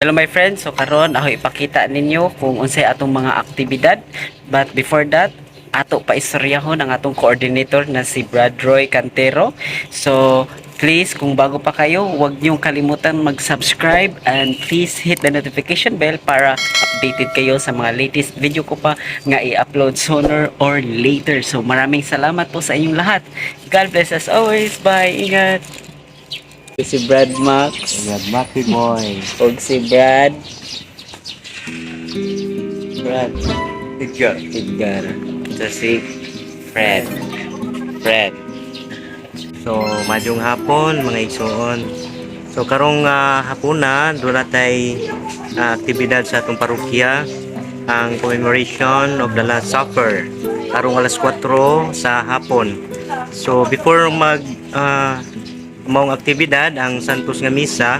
Hello my friends, so karon ako ipakita ninyo kung unsay atong mga aktibidad. But before that, ato pa istoryahon ang atong coordinator na si Brad Roy Cantero. So please, kung bago pa kayo, huwag niyong kalimutan mag-subscribe and please hit the notification bell para updated kayo sa mga latest video ko pa nga i-upload sooner or later. So maraming salamat po sa inyong lahat. God bless as always. Bye. Ingat. Si Brad Max. Brad Maki boy. Og si Brad Edgar. So si Fred. So, madyong hapon, mga igsoon. So, karong hapuna, doon natay aktibidad sa atong parokya, ang commemoration of the Last Supper. Karong alas 4 sa hapon. So, before maong aktibidad, ang Santos nga Misa,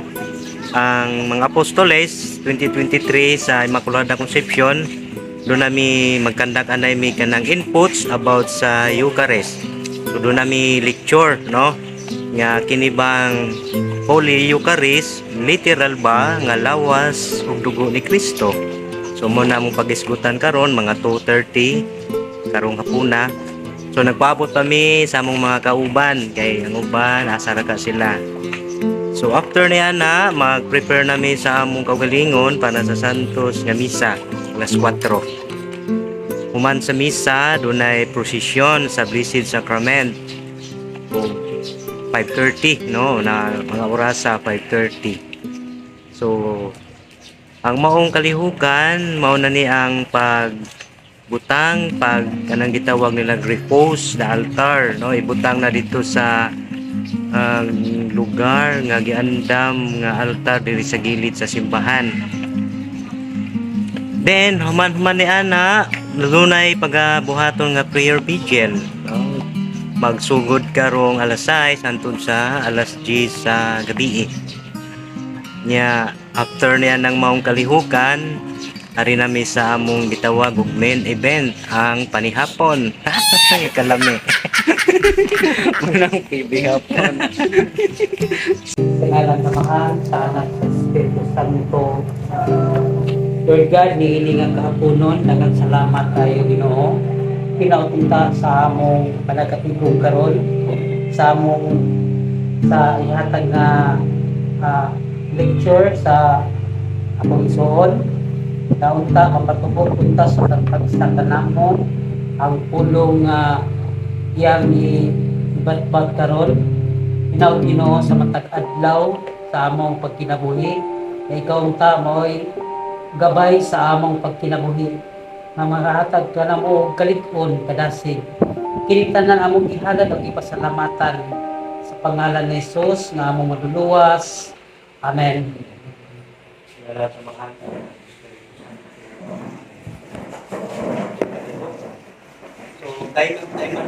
ang mga Apostoles 2023 sa Immaculada Concepcion, doon nami magkandak anay mi kanang inputs about sa Eucharist. So doon nami lecture, no, nga kinibang Holy Eucharist literal ba nga lawas ug dugo ni Kristo. So mo na mong pagisgutan karon mga 2:30 karong hapuna. So nagpaabot kami sa among mga kauban kay ang uban asa ra ka sila. So after niya na mag-prepare nami sa among kaugalingon para sa Santos nga Misa alas 4. Human sa misa dunay prosesyon sa Blessed Sacrament. So 5:30 no na mga oras sa 5:30. So ang maong kalihukan mao na ni ang pagbutang pag kanang gitawag nila repose the altar no ibutang na dito sa lugar nga giandam nga altar diri sa gilid sa simbahan. Then human ni ana lunay pagabuhaton nga prayer vigil no? Magsugod karong alas 6 hangtod sa alas 10 sa gabi nya after niya ng maong kalihukan ari nami sa among gitawag og main event ang panihapon. Kalami. Unang pibihapon. Sa ngalan ng Ama, sa Anak, sa Espiritu Santo. Lord God, niining ang kahaponon, daghang salamat tayo Ginoo. Pinautinta sa among panagkatibong karon, sa among sa ihatag na lecture sa among isuon. Naunta kapatubok punta sa tagpagstanda namo ang pulong iyang ibatbag karon inaw Ginoo sa matag adlaw sa among pagkinabuhi na ikaw unta mo'y gabay sa among pagkinabuhi nga makahatag ka namo og kalit-on kadasig kini tanan among gihalad og ipasalamatan sa pangalan ni Jesus nga among maduluwas. Amen. So, tayo na ito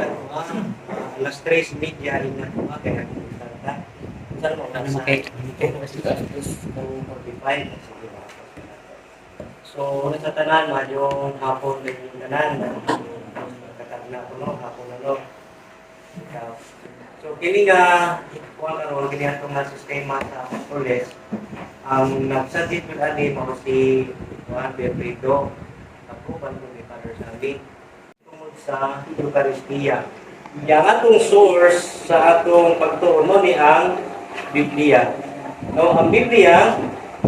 alas 3:30 na ito kaya nagpunta. Saan mo na sa 45. So, sa tanan, yung hapon na yung tanan. Katag na ito, no? Hapon na, no? So, kini nga, kung karon kini atong nga sistema sa Apostoles, ang nagsagit ko ani mo si Juan Berrido, tapuban ko ni Father Sandy, tungod sa Eucharistia. Yang atong source sa atong pagtuon mo ni ang Biblia. No, ang Biblia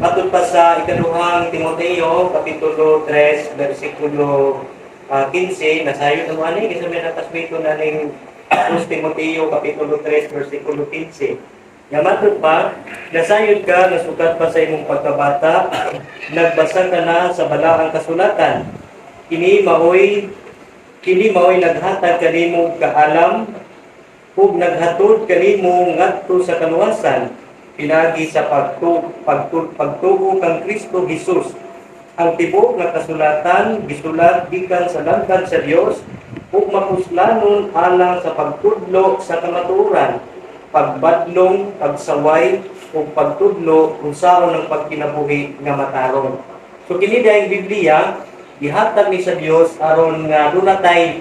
atud pa sa ikaduhang Timoteo kapitulo 3 bersikulo 15 nasayon mo ani kasi may natasbito na ning 1 Timoteo kapitulo 3 bersikulo 15. Yamatod pa, nasayod ka, nasukat pa sa imong pagkabata, nagbasa ka na sa balaang kasulatan. Kini maoy naghatag kanimo kaalam ug naghatod kanimo ngadto sa kaluwasan pinagi sa pagtuo kang Kristo Jesus. Ang tibuok nga kasulatan gisulat gikan sa langkad sa Dios ug mapuslanon alang sa pagtudlo sa kamatuoran, pagbadlong, pagsaway ug pagtudlo unsaon ang pagkinabuhi nga matarong. So kini daing Biblia gihatag ni sa Dios aron nga dunay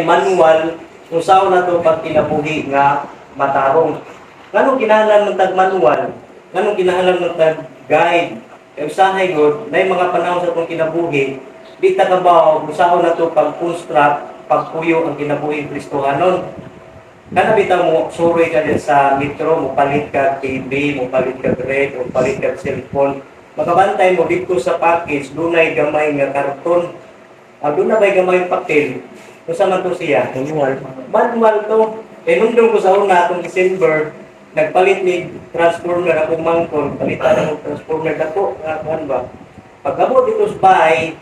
manual kung saan nato pagkinabuhi nga matarong. Nganong kinahanglan ng tag manual? Nganong kinahanglan ng tag guide. E usahay gud na mga panahon sa atong kinabuhi, di ta kabaw usaon na to pag-construct, pagpuyo ang kinabuhi Kristohanon. Kana bitaw mo suroy ka din sa metro, mo palit ka TV, mo palit ka bread, mo palit ka cellphone. Makabantay mo dito sa package, dunay gamay nga karton. Doon na ba'y gamay papel? Kung saan man to siya? Manual. Manual to. Eh nung doon ko sa una, itong December, nagpalit ni transformer akong mangkon, palitan akong transformer dako, ano ba? Pagkabot dito sa bahay,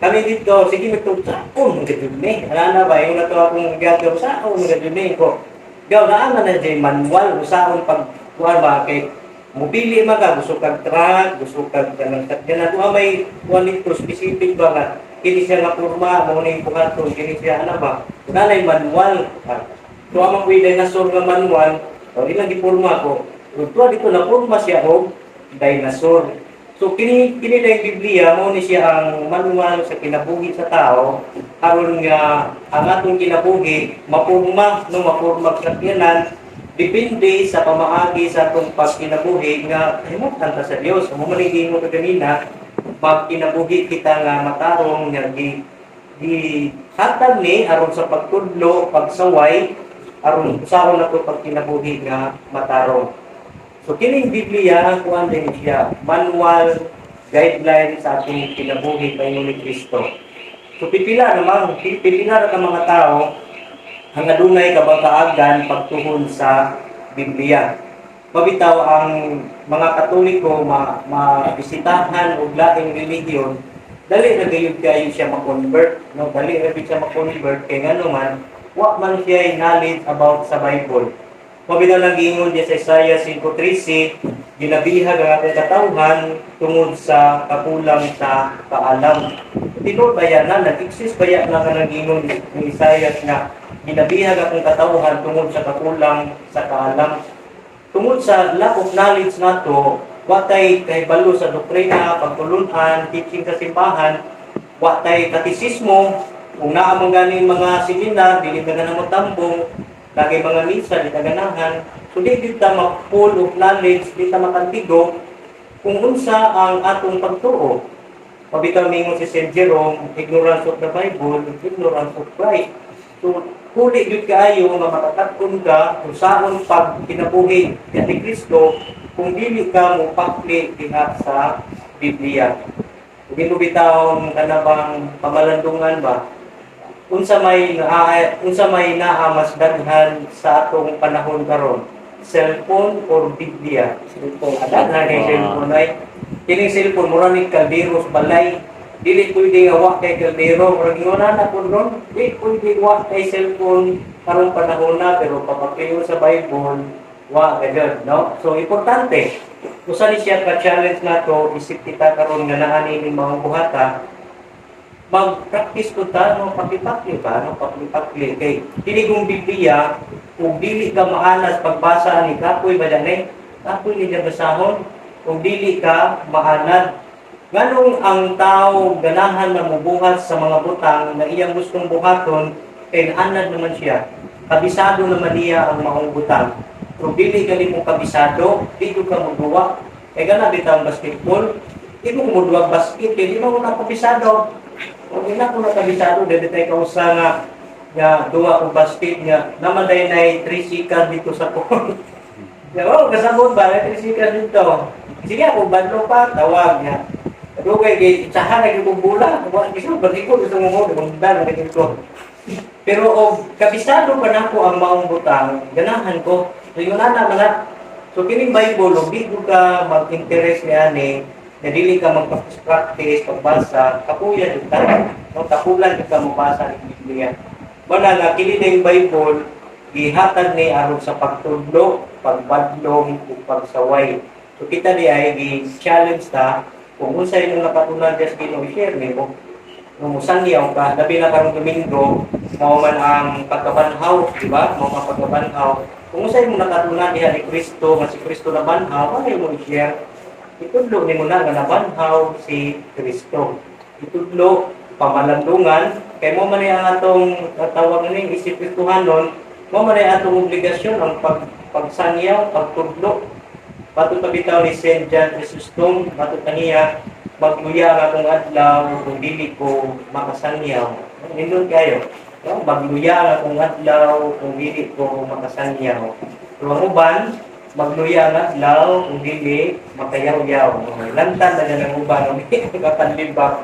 kami dito, sige magtutapon, magdudumi. Wala na ba, yung nato akong gagaw sa ako, magdudumi ko. Gaw, naaman na dyan, manual, usaon pag, kuhan ba, kay, mupili ka, gusto kag truck, gusto kag, ganang sakyan na, may kuhan nito, specific ba nga, kini siya nga purma, mo na yung buhaton, kini siya, ano ba, wala na yung manual. So, amang may dinosaur nga manual, o ilang di purma ko, tuwa dito na purma siya o dinosaur. So kini na yung Biblia mo ni siya ang manual sa kinabuhi sa tao aron nga ang atong kinabuhi mapurma no mapurma sa tiyanan depende sa pamaagi sa atong pagkinabuhi nga himutan ta sa Dios. Mo man mo kanina magkinabuhi kita nga matarong nga di hatag ni aron sa pagtudlo, pagsaway aron usaon nato pagkinabuhi nga matarong. So, kining Biblia, kuhan din siya, manual, guideline sa ating kinabuhi kayo ni Kristo. So, pipila na ka mga tao, ang adunay kabangkaagan pagtuhon sa Biblia. Mabitaw ang mga Katoliko, mabisitahan o laing religion, dali na gayud kayo siya makonvert. No? Dali na siya makonvert, kaya nga naman, wa man siya knowledge about sa Bible. Mabitaw lang giingon niya sa Isaiah 5:13, ginabihag ang ating katawhan tungod sa kakulang sa kaalam. Tino ba yan na? Nag-exist ba yan na nag-ingon ni Isaiah na ginabihag akong katawhan tungod sa kakulang sa kaalam? Tungod sa lack of knowledge nato, watay kay balo sa doktrina, pagtulunan, teaching sa simbahan, watay katisismo, kung naamang ganing mga seminar, dili na nga tambong, lagi mga misa, di taganahan. So, di kita ma-full of knowledge, di ta makantigo kung unsa ang atong pagtuo. Pabitaw mingon si St. Jerome, ignorance of the Bible, ignorance of Christ. So, huli yun kaayo nga makatakon ka kung saan pag kinabuhi ni Kristo kung dili ka mo pakli diha sa Biblia. Kung mo bitaw kanabang pamalandungan ba, unsa may naamas daghan sa atong panahon karon, cellphone or Biblia? Cellphone. Daghan na cellphone ay. Kining cellphone mura ni kalderos balay. Dili pwede nga wa kay kaldero, mura ingona na kun ron. Dili pwede wa kay cellphone karon panahon na pero papakiyo sa Bible wa gayud, no? So importante. Usa ni siya ka challenge nato isip kita karon nga naa ni mga buhata mag-practice ko ta, no, pakipakli ba, no, pakipakli. Kay, tinigong Biblia, kung dili ka maalas pagbasa ni kapoy ba dyan kapoy ni basahon, kung dili ka maanad. Ganong ang tao ganahan na mubuhat sa mga butang na iyang gustong buhaton, kay naanad naman siya. Kabisado naman niya ang maong butang. Kung dili ka mo kabisado, dito ka muduwa. Kaya gana bitang basketball, di mo muduwa basket, di mo na kabisado. Kung ina ko nakabisado, dito tayo kausa nga duwa kong basket nga naman dahil na 3 sikas dito sa phone. Oo, kasabot ba? 3 sikas dito. Sige ako, badlo pa, tawag nga. Pero kay itsahan na yung bula. Gusto ko, gusto mo bunda na ko. Pero kabisado pa na ko ang maong butang, ganahan ko. So yun na naman na. So kining Bible, di ko ka mag-interest ni ani, na dili ka mag-practice, pagbasa, kapuyan yung tanong, no? Kapulan ka mabasa ng Biblia. Wala nga, kini na yung Bible, ihatag ni aron sa pagtudlo, pagbadlong, o pagsaway. So kita di ay i-challenge ta, kung unsa yung nakatunan dyan sa Ginoo, i-share ni mo. Nung musangyaw ka, labi na karong Domingo, mao man ang pagkabanhaw, di ba? Mao ang pagkabanhaw. Kung unsa yung nakatunan diha ni Kristo, nga si Kristo na banhaw, ano yung mo i-share? Itudlo ni mo na nga nabanhaw si Kristo. Itudlo, pamalandungan, kay mo man ang atong tawag ning isip Kristohanon, mo man atong obligasyon ang pagsangyaw, pagtudlo. Patod pabitaw ni Saint John Chrysostom, patod kaniya, magluya nga kung adlaw, kung dili ko makasangyaw. Nindun kayo. No? Magluya nga kung adlaw, kung dili ko makasangyaw. So, ang uban, magluya nga adlaw, kung dili makayaw-yaw. Lantan na dyan ang uban, kapanlibak.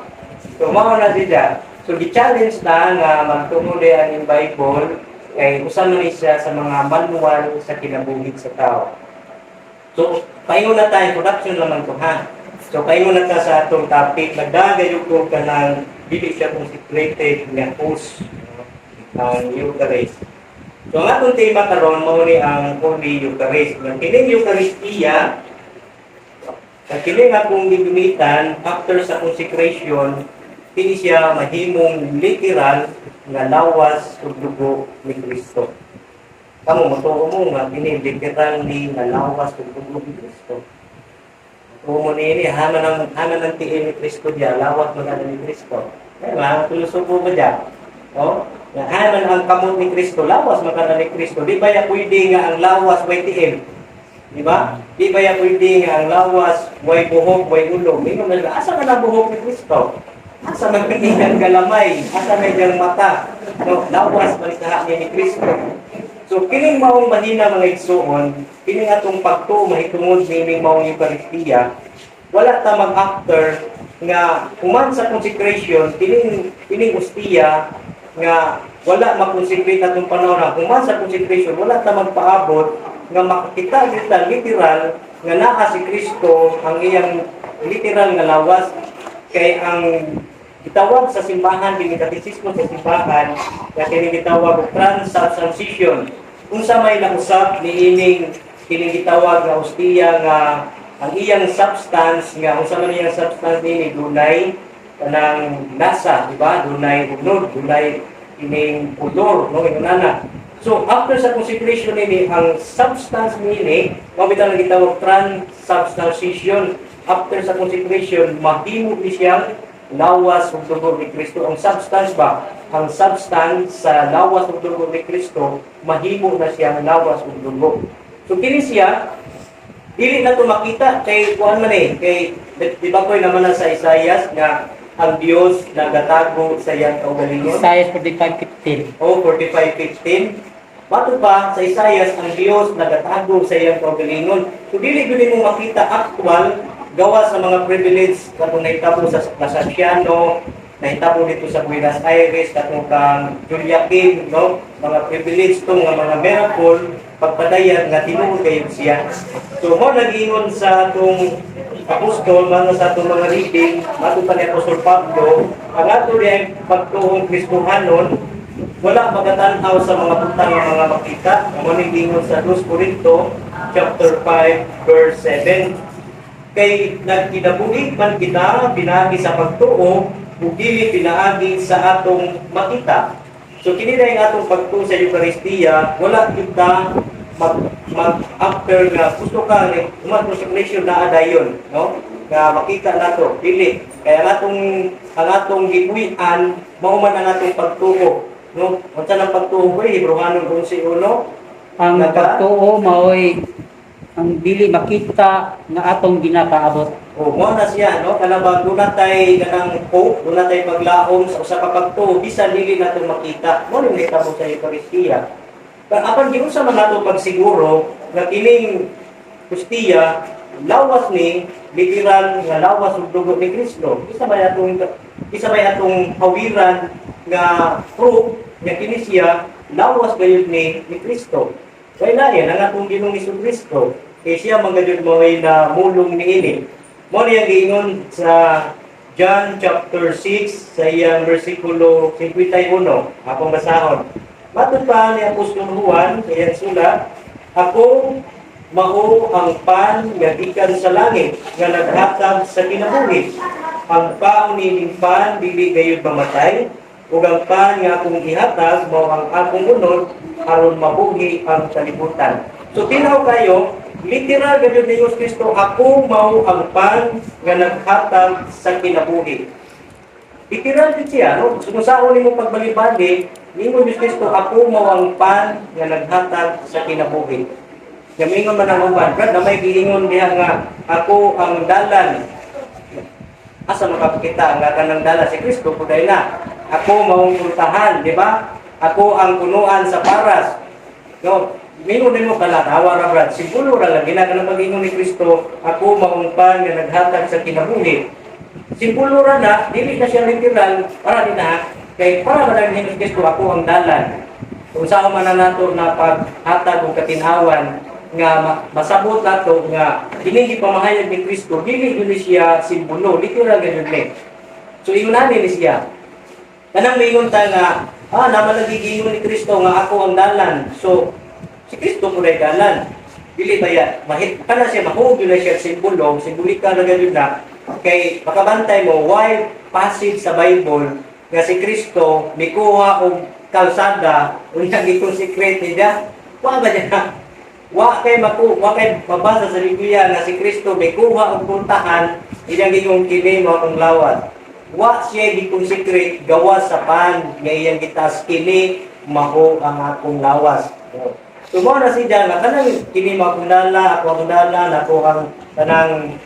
So, mao na siya. So, gi-challenge na nga magtunguli ang Bible kay usan man siya sa mga manual sa kinabuhi sa tao. So, paingon na tayo, production naman ito ha. So, paingon na ta sa atong topic, nagdagayo ko ka ng dili siya consecrated nga host ang Eucharist. So, ang atong tema karon mao ni ang Holy Eucharist. Ang kining Eucharistia, ang kining akong gigamitan after sa consecration, hindi siya mahimong literal nga lawas ug dugo ni Kristo. Kamu matuo mo nga kini literal ni nga lawas ug dugo ni Kristo. Matuo mo ni hanan ang tiil ni Kristo diya, lawas magana ni Kristo. Kaya nga filosopo ba diya? Oh, nga hanan ang kamot ni Kristo, lawas magana ni Kristo. Di ba ya pwede nga ang lawas way tiil? Di ba? Di ba ya pwede nga ang lawas way buhok, way ulo? Mingon na asa ka na buhok ni Kristo? Asa may pinigyan galamay, asa may diyang mata, no, lawas malikaha niya ni Kristo. So, kining maong mahina mga igsuon, kining atong pagtuo mahitungod kining maong Eucharistia, wala ta mag-after nga human sa consecration, kining ustia nga wala mag-consecrate atong panahon na human sa consecration, wala ta magpaabot nga makakita kita literal nga naa si Kristo ang iyang literal nga lawas kay ang gitawag sa simbahan, dinikatisismo sa simbahan, na kinigitawag transubstantiation. Kung sa may nausap, niining kinigitawag na hostia nga ang iyang substance, nga kung sa man iyang substance nini, dunay kanang lasa, di ba? Dunay unod, dunay ining odor, no? Inunana. So, after sa consecration nini, ang substance nini, mabitaw na gitawag transubstantiation. After sa consecration, mahimo ni siyang lawas ug dugo ni Kristo. Ang substance ba? Ang substance sa lawas ug dugo ni Kristo, mahimo na siyang lawas ug dugo. So kini siya dili na to makita kay kuan man kay di ba koy naman na sa Isaias nga ang Dios nagatago sa iyang kaugalingon. Isaiah 45:15. O 45:15. Bato pa sa Isaias ang Dios nagatago sa iyang kaugalingon. So dili gyud mo makita actual gawa sa mga privilege katong nahitabo sa Plasaciano, nahitabo dito sa Buenos Aires, katong kang Juliaquim, no? Mga privilege to nga mga miracle, pagpadayan nga tinuod kayo siya. So mo nag-ingon sa atong apostol, mga sa atong mga reading, mato pa ni Apostol Pablo, ang ato rin pagtuong Kristohanon, wala magatan-aw sa mga butang ng mga makita. Mo nag-ingon sa 2 Corinto, chapter 5, verse 7. Kay nagkinabuhi man kita pinaagi sa pagtuo ug dili pinaagi sa atong makita. So kini na yung atong pagtuo sa Eucharistia, wala kita mag after nga gusto ka ni umat consecration na adayon, no? Nga makita nato dili kay ang atong gipuy-an mao man ang atong pagtuo, no? Unsa nang pagtuo ko Hebrewanon 11:1? Ang pagtuo mao'y ang dili makita nga atong ginakaabot. O mo na siya, no? Kalabang doon natay kanang hope, doon natay paglaom sa usa ka pagtuo, bisan dili nato makita. Mo ning nitabo sa Eucharistia. Pero apan giunsa man nato pagsiguro nga kining hostia lawas ni literal nga lawas ug dugo ni Kristo. Isa may atong hawiran nga proof nga kini siya lawas gayud ni Kristo. Kaya na yan, ang atong Ginoong Jesucristo, kaya siya magayod maway na mulong niini. Mo niyang giingon sa John chapter 6, sa iyang versikulo 51, akong basahon. Matod pa ni Apostol Juan, sa iyang sulat, ako mao ang pan nga gikan sa langit, nga naghatag sa kinabuhi. Ang paon nining pan, dili gayud mamatay, ug ang pan nga akong ihatag, mao ang akong unod, aron mabuhi ang kalibutan. So tinaw kayo, literal gayud ni Jesus Kristo, ako mao ang pan nga naghatag sa kinabuhi. Literal din siya, no? Sunusaon nimo pagbalibali, nimo Jesus Kristo, ako mao ang pan nga naghatag sa kinabuhi. Gamingon man ang uban, Brad, na may giingon diha nga ako ang dalan. Asa makapakita nga kanang dalan si Kristo puday na. Ako maong pultahan, di ba? Ako ang punuan sa paras. No, mingon din mo kala tawa ra Brad. Siguro ra lang ginagana pag-ingon ni Kristo, ako maong pan nga naghatag sa kinabuhi. Simbolo ra na, dili na siya literal para din na kay para man ni Kristo ako ang dalan. Kung saan man na nato na paghatag og katinhawan nga masabot nato nga dinhi pamahayag ni Kristo, dili gyud siya simbolo, literal gyud ni. So ingon ni siya. Kanang mingon ta nga naman nagigingon ni Kristo nga ako ang dalan. So si Kristo po ray dalan. Dili ba ya mahit kana siya mahugyo na siya simbolo, simbolika na gyud na kay makabantay mo why passage sa Bible nga si Kristo mikuha og kalsada unya gitong secret niya. Wa ba niya? Wa kay mabasa sa Biblia nga si Kristo mikuha og puntahan iyang gitong kini mo ang lawat. Wa siya gitong secret gawas sa pan nga iyang gitas kini maho ang akong lawas. So mo na siya nga kanang kini akong dala, ako ang dala, nako ang kanang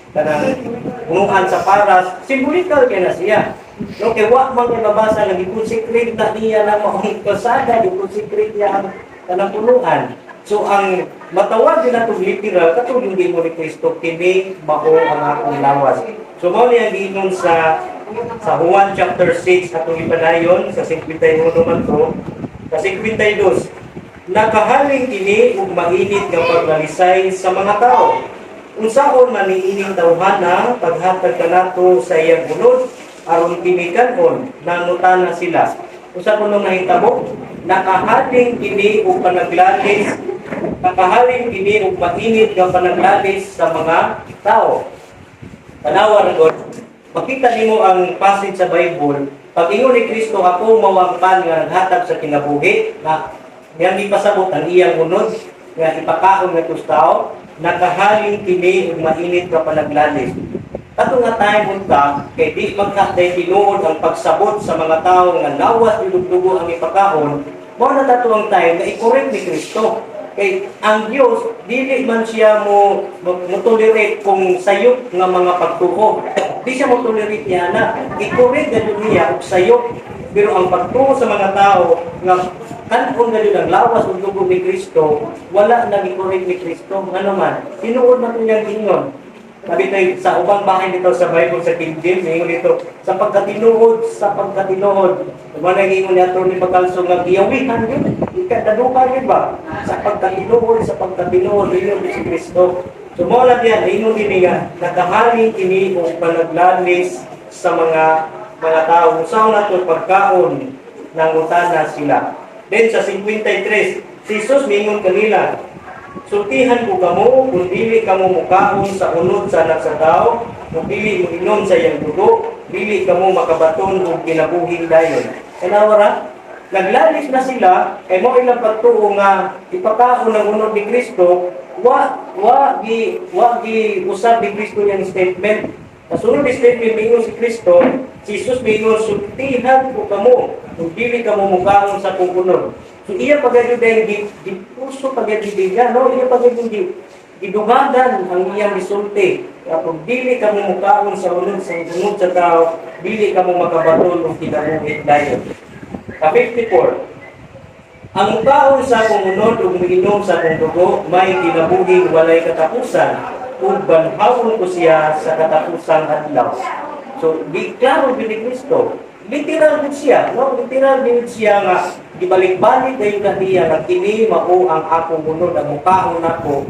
punuan sa paras, simbolikal kay na siya. No, kay wa man kay mabasa nga gitong secret na niya na maong kalsada, gitong secret niya ang kanang punuan. So ang matawag din natong literal katulad din mo ni Kristo kini mao ang akong lawas. So mao niya giingon sa Juan chapter 6 atong ipadayon sa 51 man to sa 52. Nakahaling kini ug mainit nga paglalisay sa mga tao. Unsaon man niining tawhana paghatag kanato sa iyang bunod aron kini kanon nangutana sila. Usa kuno nahitabo nakahaling kini ug panaglalis nakahaling kini ug mainit nga panaglalis sa mga tao. Tanawa ra gud. Makita nimo ang passage sa Bible. Pag ingon ni Kristo ako mawangpan nga naghatag sa kinabuhi na yang ipasabot ang iyang unod nga ipakaon nga tao nakahaling kini ug mainit nga panaglalis. Ato nga time unta kay di magkatay tinuod ang pagsabot sa mga tao nga lawas dugdugo ang ipakaon, mao na tato ang time nga i-correct ni Kristo. Kay ang Dios dili man siya mo tolerate kung sayop nga mga pagtuo. Di siya mo tolerate niya na i-correct gayud niya og sayop. Pero ang pagtuo sa mga tao nga kanon gayud ang lawas ug dugo ni Kristo, wala na i-correct ni Kristo. Ano man, tinuod man niyang ingon. Sabi tayo sa ubang bahay nito sa Bible sa King James, ingon dito, sa pagkatinuod. Kung ano ingon niya ito ni Pagkalso nga giyawihan yun. Ikadaduka yun ba? Sa pagkatinuod, ingon si Kristo. So mo lang yan, ingon din nga, nakahaling kini o panaglalis sa mga tao. Usaw na ito pagkaon ng utana sila. Then sa 53, si Jesus mingon kanila, sultihan ko kamo kung dili kamo mukaon sa unod sa anak sa tao, kung dili mo inom sa iyang dugo, dili kamo makabaton og kinabuhing dayon. Kanawara, naglalis na sila kay mo ilang pagtuo nga ipakaon ng unod ni Kristo, wa gi usab ni Kristo niyang statement. Kasunod ni statement mingon si Kristo, si Jesus mingon sultihan ko kamo kung dili kamo mukaon sa pupunod. So iya pagayud ay puso pagayud diga no iya pagayud gidugadan ang iyang resulte kapag dili kamo mukaon sa unod sa tao dili kamo makabaton og kinabuhi dayon. Ka 54 ang mukaon sa kumunod ug miinom sa akong dugo may kinabuhi walay katapusan ug banhawon ko siya sa katapusang adlaw. So di klaro ni Kristo literal din siya, no? Literal din siya nga gibalik-balik dayon kaniya nga kini mao ang akong munod ang mukaon nako.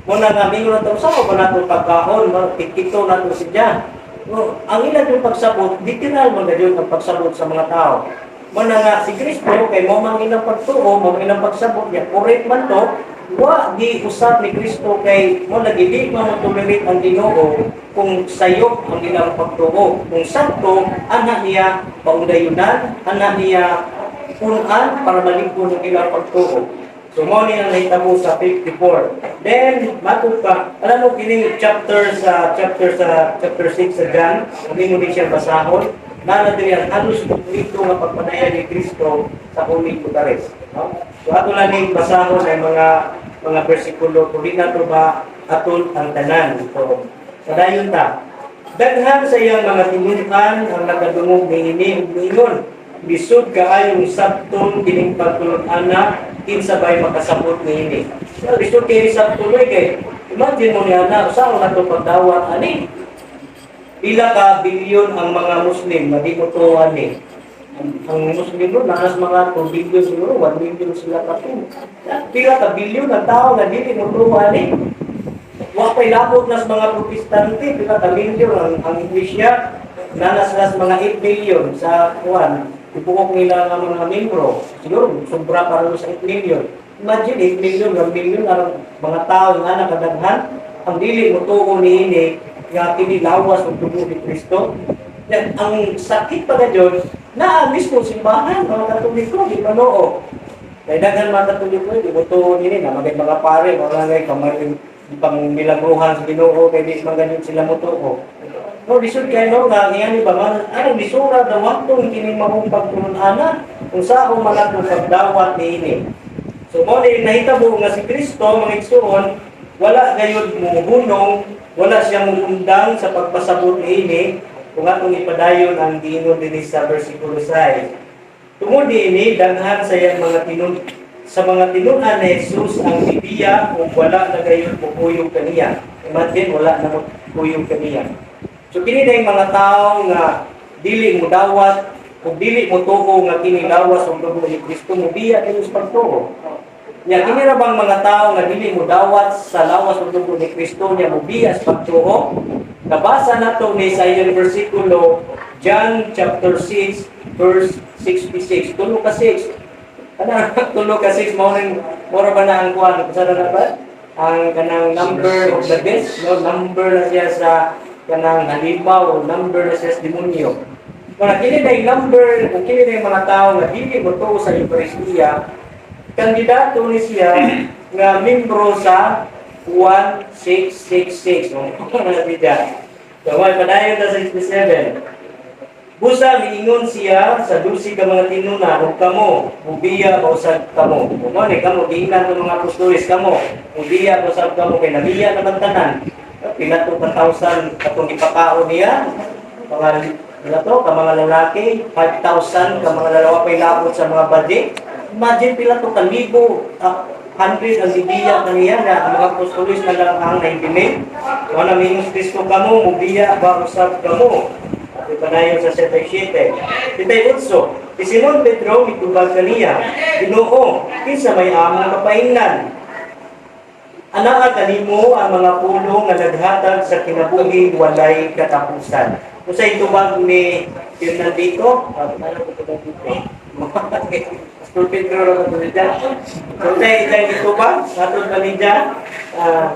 Muna nga mingon nato sa ko nato pagkaon, tikito nato siya. No, ang ilang yung pagsabot, literal man dayon ang pagsabot sa mga tao. Muna nga si Kristo kay mo man ilang pagtuo, mo ilang pagsabot niya, correct man to. Wa di usab ni Kristo kay mo lagi di tolerate ang Ginoo kung sayop ang ilang pagtuo. Kung sakto ana niya paundayunan, ana niya punan para malingkod ang ilang pagtuo. So mo ni ang nahitabo sa 54. Then matug pa, alam mo kini chapter 6 sa John, hindi mo din siya basahon. Nana diri ang halos kompleto nga pagpanayan ni Kristo sa huling putares. No? So ato lang ning basahon ay mga mga bersikulo kung di na to ba atul ang tanan. So, padayon ta. Daghan sa iyang mga tinunan ang nakadungog niini ug niingon. Lisod kaayong sabton kining pagtulog-ana kinsabay makasabot niini. So, lisod kay sabton kay imagine mo niya na saan na to pagdawat ani. Pila ka bilyon ang mga Muslim na di mo tuwan ni. Ang Muslim mo, nakas mga 2 billion siguro, 1 million sila ka po. Pila ka bilyon ang tao na dili mo tuwan ni. Huwag pa'y labot nas mga protestante, pila ka milyon ang Iglesia, nanas mga 8 million sa kuwan. Ipukok nila ng mga membro, siguro, sobra para sa 8 million. Imagine, 8 million, 1 million, ang mga tao nga nakadaghan, ang dili mo tuon niini, nga kinilawas ng dugo ni Kristo. Ang sakit pa na Diyos, na mismo simbahan, mga Katoliko, di manoo. Kaya daghan mga Katoliko, di mo tuon niini, na mga pare, mga ngay, kamay, pang milagruhan sa Ginoo, kaya di maganin sila mo tuo. No, lisod kayo no, nga ngayon ba man, anong lisura daw waktong kining mahong pagtulunana, kung saan mga itong pagdawat ni ini. So, mo din nahitabo nga si Kristo, mga igsoon, wala gayod mo hunong, wala siyang undang sa pagpasabot ni ini, kung atong ipadayon ang giingon din sa versikulo 6. Tungod ini, daghan sa iyang mga sa mga tinunan ni Jesus ang bibiya kung wala na gayod mo kuyog kaniya. Imagine, wala na mo kuyog kaniya. So kini na yung mga tao nga dili mo dawat o dili mo tuo nga kini lawas o dugo ni Kristo mo biya kini sa pagtuo. Nya kini ra bang mga tao nga dili mo dawat sa lawas o dugo ni Kristo niya mo biya sa pagtuo? Nabasa nato ni sa iyang bersikulo John chapter 6 verse 66. Tulo ka 6. Ana tulo ka 6 mo ra ba na ang kuan sa na ba? Ang kanang number of the beast, no number na siya sa kanang halimaw o number na sa demonyo. Kung kini na yung number, kung kini na yung mga tao na dili mo to sa Eucharistia, kandidato ni siya nga membro sa 1666. No? Kawal padayon na 67. Busa miingon siya sa 12 ka mga tinuna, ug kamo, ubiya ba usab kamo. Kung ni kamo giingnan ng mga apostoles kamo, ubiya ba usab kamo kay nabiya naman tanan. Pila to 1,000 katong ipakao niya. Mga mga lalaki, 5,000 ka mga lalawa pay labot sa mga budget. Imagine pila to kalibo, 100 ang bibiya kaniya na ang mga apostoles na lang ang naibinin. Kung na mingos Kristo kamo, ubiya ba usab kamo. At ipanayon sa 77. Titay Utso, si Simon Pedro mitubag kaniya, Ginoo, kinsa may among kapaingnan. Anaa kanimo ang mga pulong nga naghatag sa kinabuhi walay katapusan. Kung sa itubag ni Fernandito, ano ko ito dito? Pastor Pedro na ito dyan. Kung sa itubag, natod ba niya,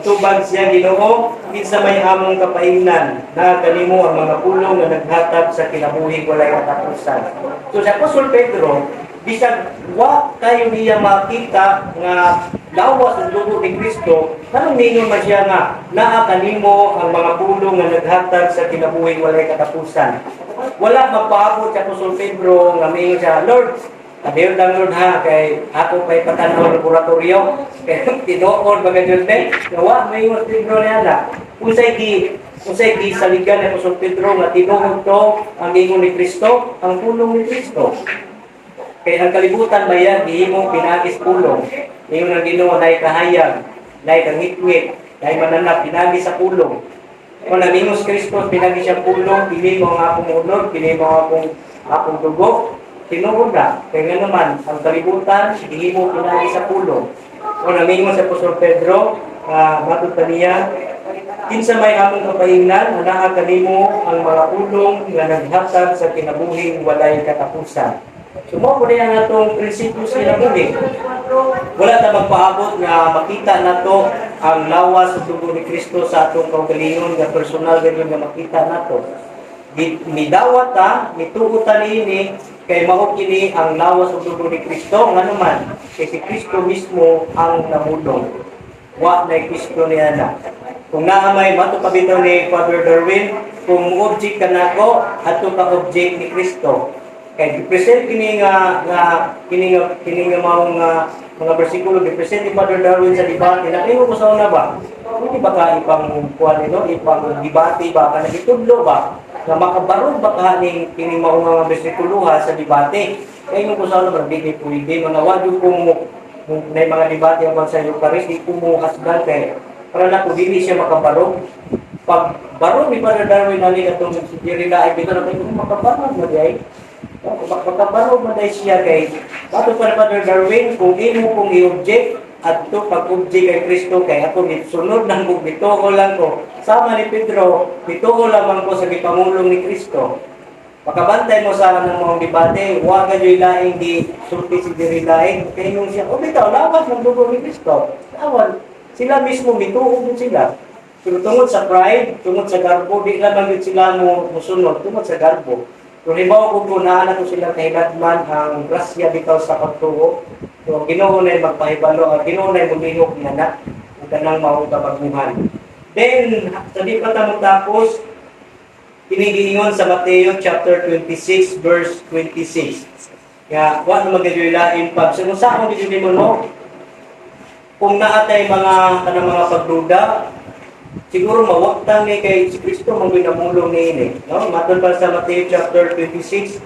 tubag siya Ginoo, kinsa may among kapaingnan na kanimo ang mga pulong nga naghatag sa kinabuhi walay katapusan. So sa Apostol Pedro, bisag wa kayo niya makita nga lawas ang dugo ni Kristo, anong ningon man siya nga naa kanimo ang mga pulong nga naghatag sa kinabuhi walay katapusan. Wala magpaabot sa Apostol Pedro nga mingon siya, Lord, sabihin lang Lord ha, kay ako pa'y patanaw ng laboratorio, kay tinoon baga Diyos ne, nawa mingon Pedro niya na, usay di saligan ni Apostol Pedro nga tinuod to ang ingon ni Kristo, ang pulong ni Kristo. Kaya ang kalibutan ba yan, hihimong pinagis pulong. Ngayon ang Ginoo na kahayag, na kangitwit, na mananap, pinagis sa pulong. Kung namimos Kristo, pinagis siya pulong, pili mo ang akong unod, pili mo ang akong dugo, tinuod na. Kaya nga naman, ang kalibutan, hihimong pinagis sa pulong. Kung namimos sa Apostol Pedro, matuta niya, kinsa may among kapahingnan, anaha kanimo ang mga pulong nga naghatag sa kinabuhing walay katapusan. Sumo po niya nga itong prinsipyo sa kinabuhi. Wala na magpaabot na makita na to ang lawas sa dugo ni Kristo sa atong kaugalingon nga personal ganyan nga makita na to. Midawat ta, mitugutan ini, kay mao kini ang lawas sa dugo ni Kristo, nga naman, kay si Kristo mismo ang namulong. Wa na Kristo niya na. Kung naamay matupabitaw ni Father Darwin, kung object ka na ko, ato ka object ni Kristo. Kay present kini nga maong mga bersikulo gipresent ni Father Darwin sa debate na kayo ko sa una ba? Hindi ba ka ipang kuan ino, ipang debate ba ka nagitudlo ba? Na makabarog ba ka ning kini mao mga bersikulo sa debate? Kayo ko sa una ba di pwede mga wadu kung may mga debate about sa Eucharist, di ko mo hasdan kay para na ko dili siya makabarog. Pag barog ni Father Darwin ali atong sirila ay bitaw na kayo makabarog mo di ay. Makabarog mo dahil siya kay bato pa Father Darwin kung imo kong i-object at ito pag-object kay Kristo kay ako sunod ng bituo lang ko sama ni Pedro bituo lamang ko sa gipamulong ni Kristo makabantay mo sa ng mga debate huwag ka dyo'y laing di sulti si dirilaing kaya yung siya o bitaw lawas ng dugo ni Kristo awan sila mismo bituo din sila pero tungod sa pride tungod sa garbo di lamang yun sila mo musunod tungod sa garbo. Kung ibaw ko po na ko sila kahilagman ang grasya bitaw sa pagtuo, so Ginoo na magpahibalo, Ginoo na maglihok niya na ang kanang maong kapaguhan. Then, sa di pa tamo tapos, kinigiingon sa Mateo chapter 26 verse 26. Kaya, wala na magagawin pag. So, kung saan dito mo no? Kung naatay kanang mga pagduda, siguro mawaktang ni kay si Kristo mong ginamulong ni ini. No? Matod pa sa Mateo chapter 26,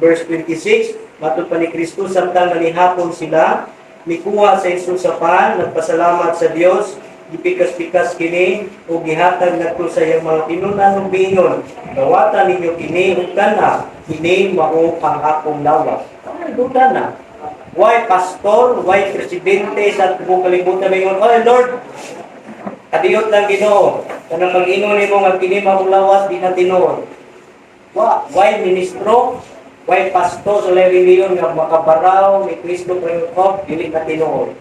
verse 26, matod pa ni Kristo, samtang nanihapon sila, mikuha sa Jesus sa pan, nagpasalamat sa Dios, gipikas-pikas kini, o gihatag nato sa iyang mga tinunan ng bingon. Nawata ninyo kini, ug kana, kini mao ang akong lawas. Ano duda na? Why pastor, why presidente sa buong kalibutan ngayon? Oh Lord, kadiyot lang Ginoo. Kanang mag-ingon nimo nga kini mao lawas di na tinuod. Why ministro? Why pastor sa reliyon nga makabaraw ni Kristo Panginoon dili na tinuod.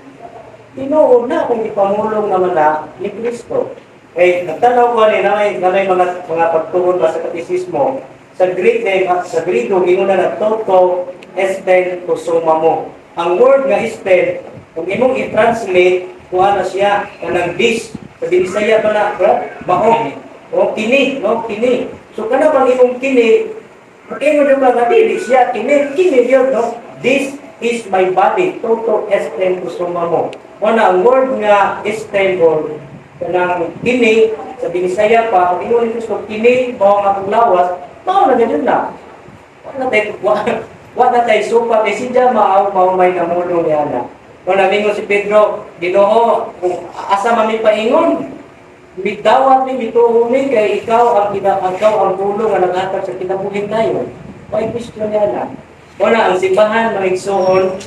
Tinuod na kung ipamulong naman na ni Kristo. Eh nagtanaw ko ni nanay mga pagtuon sa katekismo. Sa Greek sa Griego ingon na toto esten to summa mo. Ang word nga esten kung imong i-translate kuha na siya kanang this sa Bisaya pa na, baong. O kini, no? Kini. So kana bang imong kini, mo yung mga dili siya, kini yun, no? This is my body, toto esten kusuma mo. Wala, ang word nga esten o kanang kini, sa Bisaya pa, kung imo ni Kristo, kini, mao nga kong lawas, mao na ganyan na. Wala tayo supa, kasi siya mao may namulong niya na. Kung namingon si Pedro, Ginoo, kung asa mami paingon, bigdawat ni bituo ni kay ikaw ang tulong nga naghatag sa kinabuhi tayo. May question niya na. Wala ang simbahan maigsoon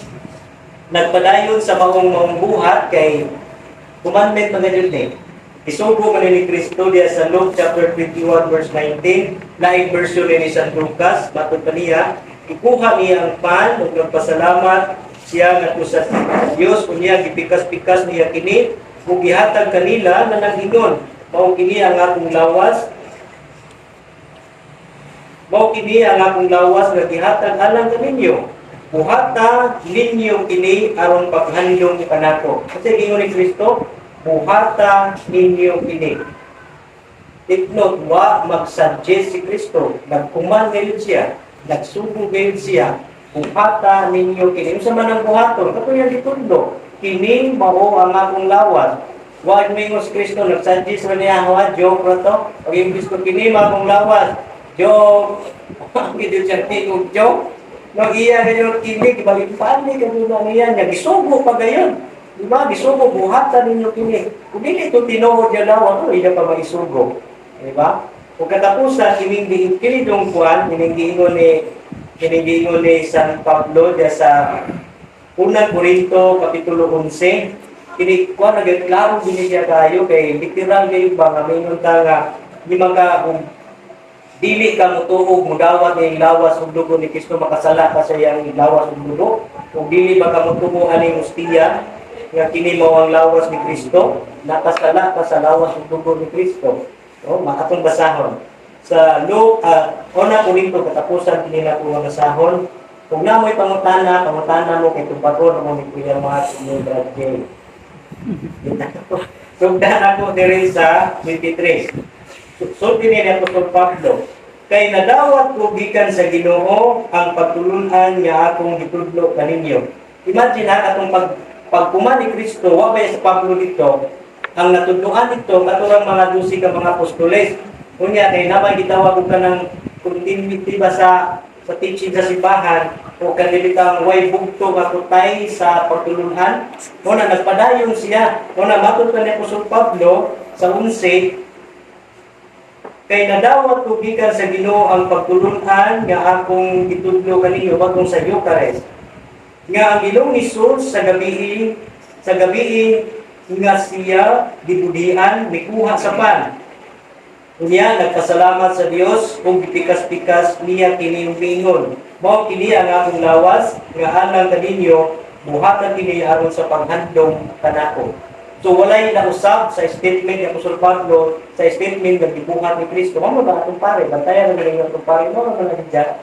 nagpadayon sa maong buhat kay commandment man ni isugo man ni Kristo diya sa Luke chapter 21 verse 19, laing version ni San Lucas, matod pa niya, ikuha niya ang pan ug nagpasalamat siya nga sa Dios unya gipikas-pikas niya kini ug gihatag kanila na nag-ingon mao kini ang akong lawas nga gihatag alang kaninyo buhata ninyo kini aron paghandom kanato kasi gingon ni Kristo buhata ninyo kini tiknot wa mag-suggest si Kristo nagkuman ngayon siya nagsubong ngayon siya buhata ninyo kini. Sa man ang buhaton, katulad ditundo, kini mao ang akong lawas. Wa mingo si Kristo nagsuggest man niya wa joke ra to. Pag imbis ko kini mao akong lawas. Joke. Gid siya tingog joke. Nang iya gayon kini gibalik pa ni kadula niya nya gisugo pa gayon. Di ba gisugo buhata ninyo kini. Kung dili to tinuod ya lawas, iya pa maisugo. Di ba? Kung katapusan kini dong kuan, kinigingon ni San Pablo diya sa unang Korinto kapitulo 11 kini kuan nagklaro binigya kayo kay literal kayo ba nga mingon ta nga di maka dili ka mutuog mudawat ni lawas ug dugo ni Kristo makasala ka sa iyang lawas ug dugo ug dili ba ka mutuo ani mustiya nga kini mao ang lawas ni Kristo nakasala ka sa lawas ug dugo ni Kristo o maatong basahon sa Luke, una Korinto katapusan kini na po ang nasahon. Kung namoy pangutana mo kay tubagon mo ni Kuya Mat ni Brad J. Sugdan ako diri sa 23. Sulti ni Apostol Pablo, kay nadawat ko gikan sa Ginoo ang pagtulunan nga akong gitudlo kaninyo. Imagine ha atong pag kuman ni Kristo, wa ba sa Pablo dito, ang natudloan dito, katurang mga 12 ka mga apostoles. Kunya, kay naman gitawag ka ng continuity ba sa teaching sa simbahan, o kanilitang way bugto matutay sa pagtulungan. Muna, nagpadayon siya. Muna, matuto ni Apostol Pablo sa 11, kay nadawat ko gikan sa Ginoo ang pagtulungan nga akong gitudlo kaninyo bagong sa Eucharist. Nga ang Ginoong Hesus sa gabi nga siya dibudian mikuha sa pan. Unya nagpasalamat sa Dios kung gipikas-pikas niya kini mingon. Mao kini ang akong lawas nga anang kaninyo buhatan kini aron sa paghandom kanako. So walay nausab sa statement ni Apostol Pablo sa statement ng gibuhat ni Kristo. Mao ba atong pare? Bantayan na lang atong pare mo na nagdiya.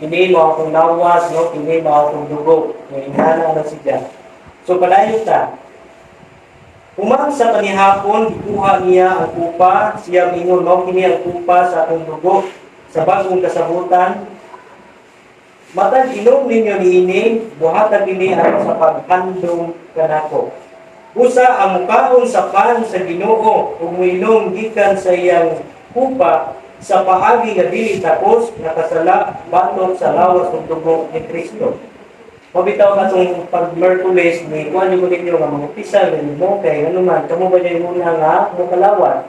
Kini mo akong lawas, no? Kini mo akong dugo. Nga ingana na siya. So padayon ta. Umang sa panihapon, gikuha niya ang kupa, siya mingon, mao kini ang kupa sa akong dugo sa bagong kasabutan. Matag inom ninyo niini, buhatan kini aron sa paghandom kanako. Usa ang mukaon sa pan sa Ginoo ug minom gikan sa iyang kupa sa paagi nga dili tapos nakasala batok sa lawas ug dugo ni Kristo. Mabitaw ka itong pag-Merkules ni kuha niyo ninyo nga mga pisal ni mo kay ano man kamo ba niyo muna nga mukalawat.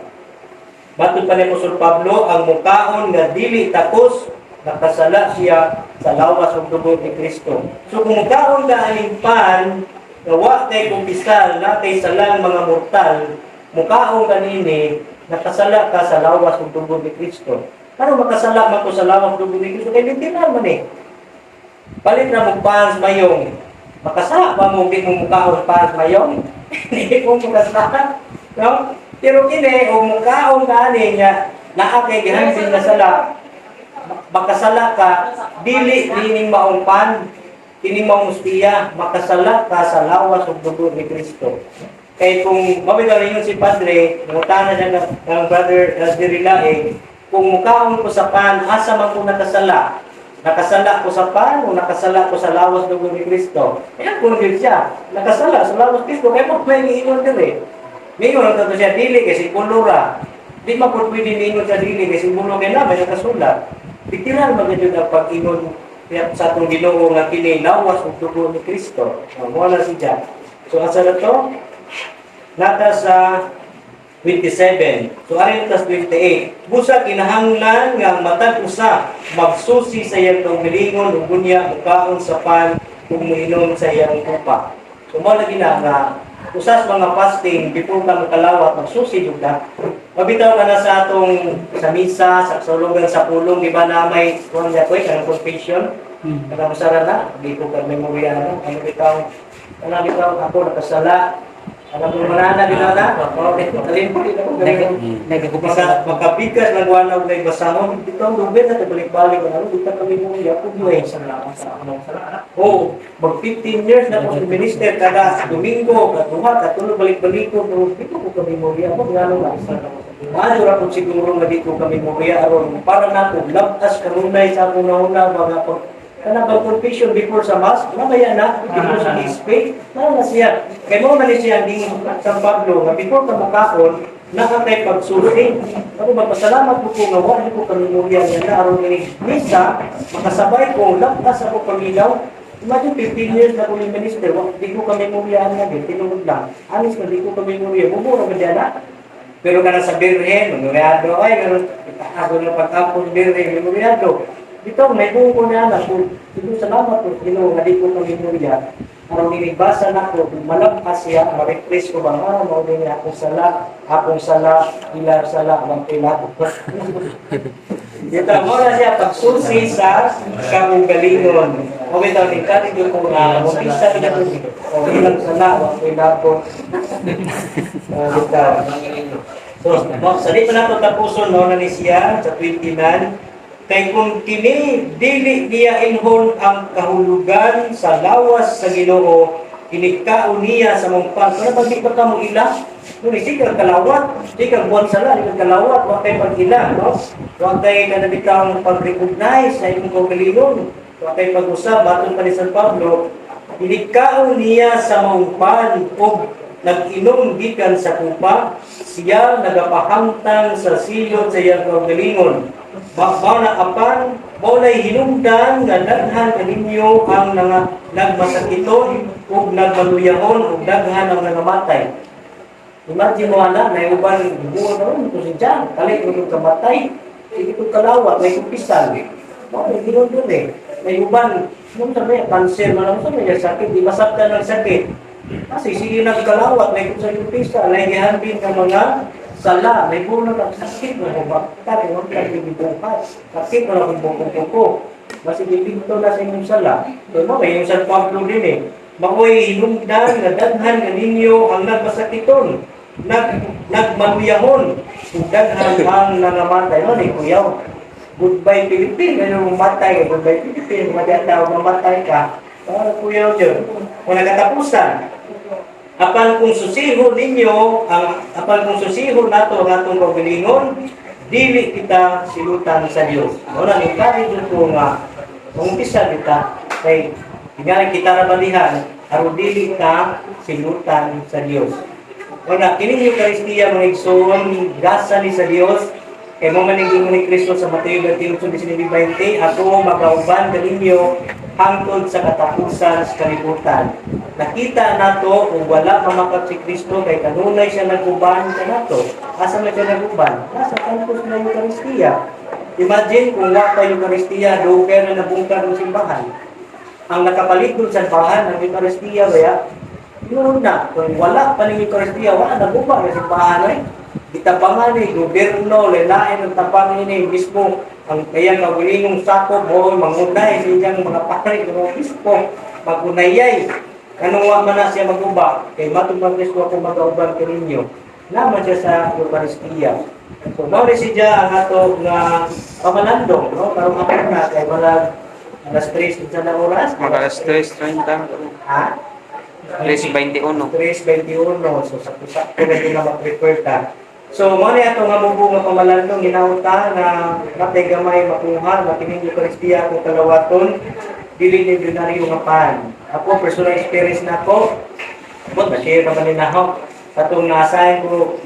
Batok pa ni Apostol Pablo ang mukaon nga dili tapos nakasala siya sa lawas ug dugo ni Kristo. So kung mukaon ka aning pan gawa kay kumpisal na kay salang mga mortal, mukaong kanini, nakasala ka sa lawas ng dugo ni Kristo. Ano makasala man ko sa lawas ng dugo ni Kristo? Kaya literal man eh. Palit na mong pans mayong. Makasala ba mong di mong mukaong pans mayong? Hindi mong makasala. No? Pero kini, o mukaong kani niya, naakay gihansin na sala, makasala ka, dili nining maong pan, kini mong ustiya, makasala ka sa lawas ug dugo ni Kristo. Kay kung mabitaw ninyo si Padre, mutana niya ng Brother Dirilae, kung mukaon ko sa pan, asa man ko nakasala? Nakasala ko sa pan o nakasala ko sa lawas dugo ni Kristo? Kaya kung din siya, nakasala sa lawas Kristo, kaya mo may iingon din eh. Ngayon, ito siya, dili kasi kulura. Di mapod pwede ningon sa dili kasi mulo kay na, may nakasulat. Bitiran magandun ang pag-ingon kaya sa atong Ginoo nga kini lawas ug dugo ni Kristo. Mo na siya. So asa na to? Nata sa 27. So arin tas 28. Busa kinahanglan nga matag usa magsusi sa iyang kaugalingon ug unya mukaon sa pan ug moinom sa iyang kupa. So mo lagi na nga usas mga fasting before ka makalawat magsusi jud ka. Mabitaw ka na sa atong sa misa, sa sulugan sa pulong, di ba na may kuwan niya ko, kanang confession? Kanang masara na, di ko ka memorya na, ano bitaw ako nakasala, ano kung manana din na, alin po din ako, magkapikas, nagwanaw na ibasahon, dito ang lubid na, balik-balik, ano, dito kami mo, yapog mo eh, mag 15 years na po sa minister, kada Domingo, katulog, balik-balik ko, dito ko kami mo, yapog, gano'n na, ano ra po siguro nga dito kami muriya aron para nato labtas kanunay sa una-una mga kanang confession before sa mass namaya na before sa ispe na siya kay mo man siya ding San Pablo nga before ka makaon nakatay pagsusi ako magpasalamat ko nga wala ko kami muriya nga aron ni misa makasabay ko labtas ako paminaw. Imagine 15 years na kung minister di ko kami muriya nga din tinungod lang anis na di ko kami muriya bumura ba diyan na. Pero kana sa birhen, memoriado, ay, meron, ako na pag-ampon birhen, memoriado. Dito, may buong ko na anak, kung salamat ko, Ginoo, nga di ko kami memorya, Arong nilibasa na ko, malabas siya, ma-refresh ko ba, maunin niya, akong sala, ilar sala, abang pilato. Dito, muna siya, pagsusi sa kaugalingon. O bitaw, tingkati ko kung mabisa niya ko, o ilang sala, abang pilato. O bitaw. So, sa di pa na ito tapuson, no, na ni siya, sa 29, kay kung kini dili niya inhon ang kahulugan sa lawas sa Ginoo inikao niya sa mumpan para pag di ka mo ila kung sikang kalawat sikang buwan sala sikang kalawat wa kay pag-ila no wa kay kanabitang pag-recognize sa imong kaugalingon wa kay pag-usab baton pa ni San Pablo Inikaon niya sa maungpan o nag-inom gikan sa kupa, siya nagapahamtang sa silot sa iyang kaugalingon. Mao na apan, maunay hinungdan nga daghan kaninyo ang nagmasakiton o nagmaluyahon o daghan ang nangamatay. Imagine mo na uban buo na ito si Jan, kalit mo yung kamatay, hindi ito kalawat, may kumpisal. Hindi doon eh. May uban, nung sabi, cancer mo lang sabi, sakit, di masabta ng sakit. Kasi sige nagkalawat, may kumpisal, naigihanpin ka mga sala, may buo na sakit mo, bakit, huwag ka bibigyan sakit mo lang kung bukong-buko. Kasi bibigto na sa inyong sala. So mo, may yung San Pablo din eh. Makoy hinungdan, nadaghan ka ninyo ang nagmasakiton. Nagmanuyahon kung daghan ang nangamatay no ni kuyaw. Goodbye Philippines, ano mamatay, goodbye Philippines, madataw mamatay ka. Para kuyaw dyan. Kung nagkatapusan, apan kung susiho ninyo, apan kung susiho nato ang atong kaugalingon, dili kita silutan sa Dios. Wala ni kari dito nga umpisa kita kay tingala kita rabalihan, aron dili ka silutan sa Dios. Wala, kining Eucharistia mga igsoon, grasa ni sa Dios, kay mo maniging ni Kristo sa Mateo 28:19, ako magauban kaninyo hangtod sa katapusan sa kalibutan. Nakita nato kung wala mamakat si Kristo kay kanunay siya naguban sa nato. Asa man siya naguban? Nasa campus na Eucharistia. Imagine kung wala pa Eucharistia, do kaya na nabungkad ng simbahan. Ang nakapaligod sa simbahan ng Eucharistia kaya yun na, kung wala pa ng Eucharistia, wala na buba kasi paano itabangan ni gobyerno, lelain ang tabangan ni mismo ang kayang kawilingong sakop o mangunay siyang mga pari ng obispo, magunayay kanong wa man na siya maguba kay matubang Kristo ako mag-auban kaninyo naman siya sa Eucharistia. So mao ni siya ang ato nga pamalandong no karong ako na kay wala alas 3 sa na oras Alas 3:30. ha 3:21. 3:21. So, sakto-sakto na din na mag-prepare ta. So, mo na ito nga mubo nga pamalandong ginauta na natay gamay makuha, makining Eucharistia kung kalawaton, dili ni binaryo nga pan. Ako, personal experience na ako, na-share naman nila ako. Katong na-assign ko,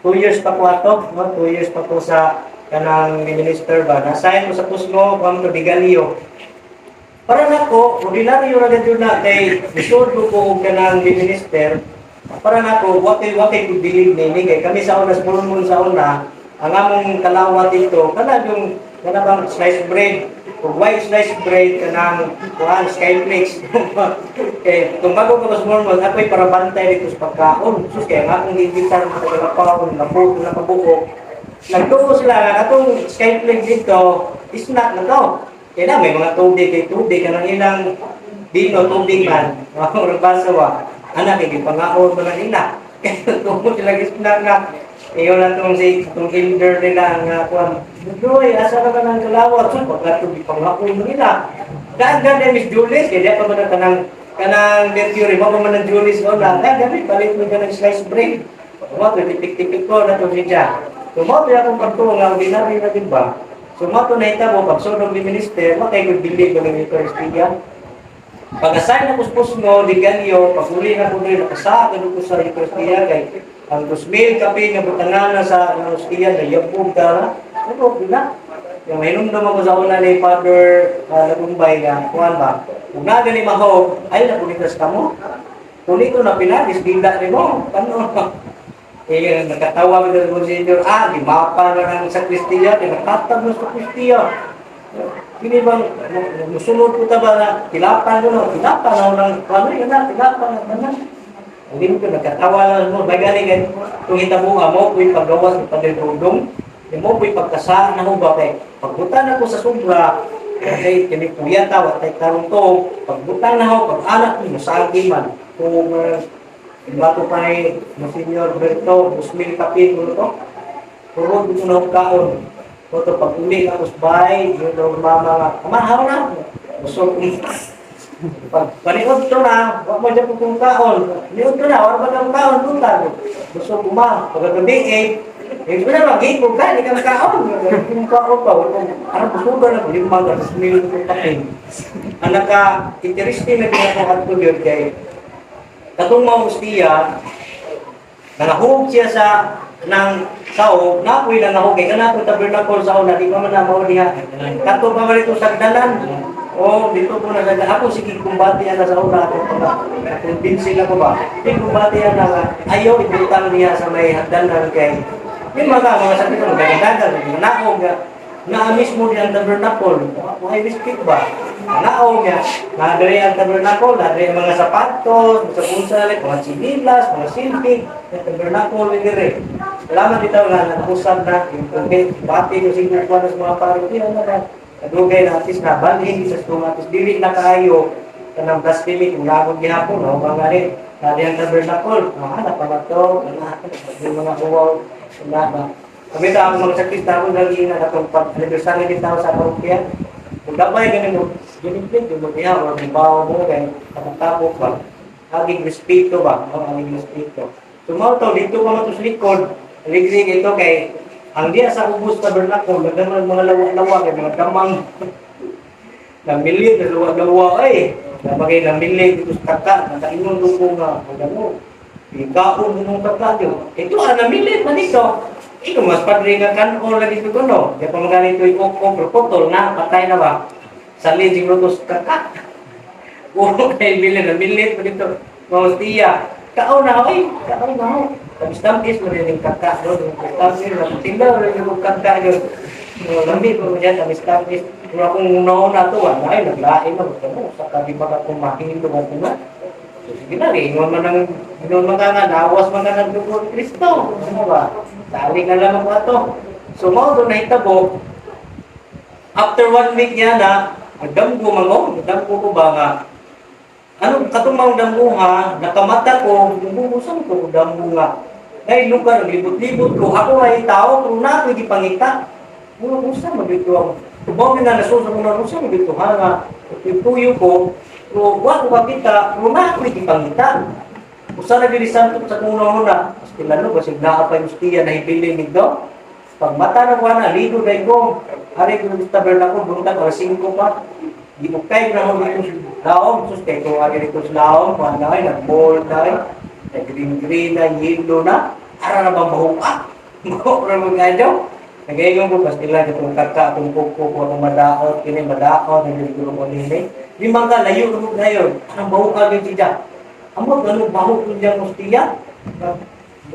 2 years pa ko ato, 2 years pa ko sa kanang minister ba. Na-assign ko sa Pusno, kung to Bigalio. Para nako, ordinaryo ra gid na kay isuldo ko og kanang minister. Para nako, wakay kung bilib nini kay kami sa una sa una, ang among kalawat dito, kana yung kanang slice bread, ug white slice bread kanang kuan skyflakes. Kay kung bago ko mas mormon, ako'y para bantay dito sa pagkaon. Sus kay ang akong gibitar mo sa kalapawon, nabuto na pabuko. Nagtuo sila nga atong skyflakes dito, snack na to. Kaya na, may mga tubig kay tubig, kanang ilang dino, tubig man, mga basawa, anak, hindi pangaon mo na nila. Kaya tungkol sila gisna nga, iyon na itong elder nila, nga kuwan, Budoy, asa ka ng kalawat, so pagka tubig pangaon mo nila. Dagan na Miss Julius, kaya di pa man kanang Mercury, mo pa man ng Julius o lang, dagan, palit mo ka ng slice bread. Mo, tipik-tipik ko na itong siya. So, mo, kaya akong pagtuwa nga, binari na din ba? So, mato na ita mo, pagsunod ni minister, matay ko bilib ko ng Eucharistia. Pag-assign na kuspos mo, liganyo, pag-uli na ko rin, nakasaka ko sa Eucharistia, kay ang 2,000 kape nga butangan na sa Eucharistia, na yapog ka na, ano, na. Yung hinumdum ako sa una ni Father Lagumbay nga, kuhan ba, kung na gani mahog, ay, napulitas ka mo. Kuni ko na pinagis, ginda rin mo, ano, nakatawa ko sa Monsignor, di mapa na ng sakristiya, tinakatag na sa sakristiya. Hindi bang, musunod ko ba na, tilapan ko na ng, ano yun na, tilapan na. Hindi ko, nakatawa lang mo, may galing, kung hitabuha mo, kung paggawas ng padidudong, mo ko'y pagkasaan na mo ba, kay pagbutan ako sa sobra, kasi kinikuya tawat, tay karong to, pagbutan na ako, pag-anak mo, sa agiman, kung bato pa ni Monsignor Berto, 2,000 kapit mo ito. Puro dito na kaon. Ito, pag uli ako sa bahay, yung daw mama nga, kamahaw na. Gusto ko, pag paniod to na, wag mo dyan kung kaon. Paniod to na, wala ba kang kaon, punta. Gusto ko ma, pagkagabi eh, ko na mag-gate mo ka, hindi ka makaon. Yung kaon pa, ano gusto ko na, 5,000 kapit. ang naka-interesting na ginagawa ko yun kay katong maustiya, nangahog siya sa ng sao, napoy lang ako kay kanatong tabernacle sao na di pa man na mao diha. Kato pa man ito sagdanan. O dito po na ako sige kumbati ana sa una ako pala. Convince ko ba? Di kumbati ana nga ayaw ibutang diha sa may hagdanan kay yung mga sakit ng gagadagan, nanaog nga na mismo diyan tabernacle. Why respect ba? Nanaog nga na diri ang tabernacle, na diri ang mga sapatos, sa punsalit, mga sinilas, mga silpig, sa tabernacle diri. Salamat dito nga nag-usap na yung tubig, bati yung siguro ko sa mga parokya na kadugay na atis na balhin sa mga atis dili na kaayo kanang blasphemy kung nagod gihapon o mga rin na diyang tabernacle anak pa ba to anak yung mga uwaw na ba kami ta ang mga sakit tawag lagi na atong pag-anniversary din tao sa parokya kung dabay ganin mo giniplit yung mga o bawo mo kay kapag-tapok ba aging respeto ba o aging respeto sumaw dito pa mo to sa likod liglig ito kay ang diya sa ubos tabernacle, nagdaman mga lawa-lawa, kay mga damang namilig, lawa-lawa ay nabagay namilig dito sa kaka, nakainong lupo nga, kung mo, ikaon mo ng kaka yun. Ito namilig man ito. Ito mas padre nga kanon lagi ito no. Kaya pa mga ganito yung okro-potol na, patay na ba? Salin siguro ito sa kaka. Puro kayo namilig man ito. Mga tiya, kaon na ako kaon na ako. Tamis-tamis mo rin yung kaka doon. Tamis-tamis, tingnan rin yung kaka doon. Lamig mo dyan, tamis-tamis. Kung akong unaon na ito, ay, naglain na. Saka di ba ka kumahin doon at na. So, sige na rin. Inon mga nga, nawas mga nagdugo ni Kristo. Ano ba? Sali nga lang ako ito. So, mga doon na hitabo. After 1 week yan na, nagdamgo ko ba nga, ano katumang damuha, nakamata ko, bumubusan ko damu nga. Dahil lugar, libot-libot ko, ako ay tao, kung na ako ipangita. Bumubusan, mabito ako. Tubaw nga nasusa ko na busan, mabito ha nga. Tuyo ko, kung wako kapita, kung na ako ipangita. Usa na bilisan ko sa una-una. Pastilano, basig na pa yung stiya na hibiling nito. Pag mata na ko na, lido dahil ko. Hari ko yung tabernacle, buntag, oras 5 pa. Di mo kayo na ako dito sa laom. Sus, kayo kung agad dito sa laom, mga na, nag-bold na, nag-green-green na, yellow na. Ara na bang mahuka? Mahuka mo nga daw. Nag-iayong ko, pastila, itong kaka, itong kuko, itong madaot, kini madaot, nag-iguro ko nini. Di mga layo mo ngayon, ang mahuka din siya. Amo, ganun baho ko dyan mo siya.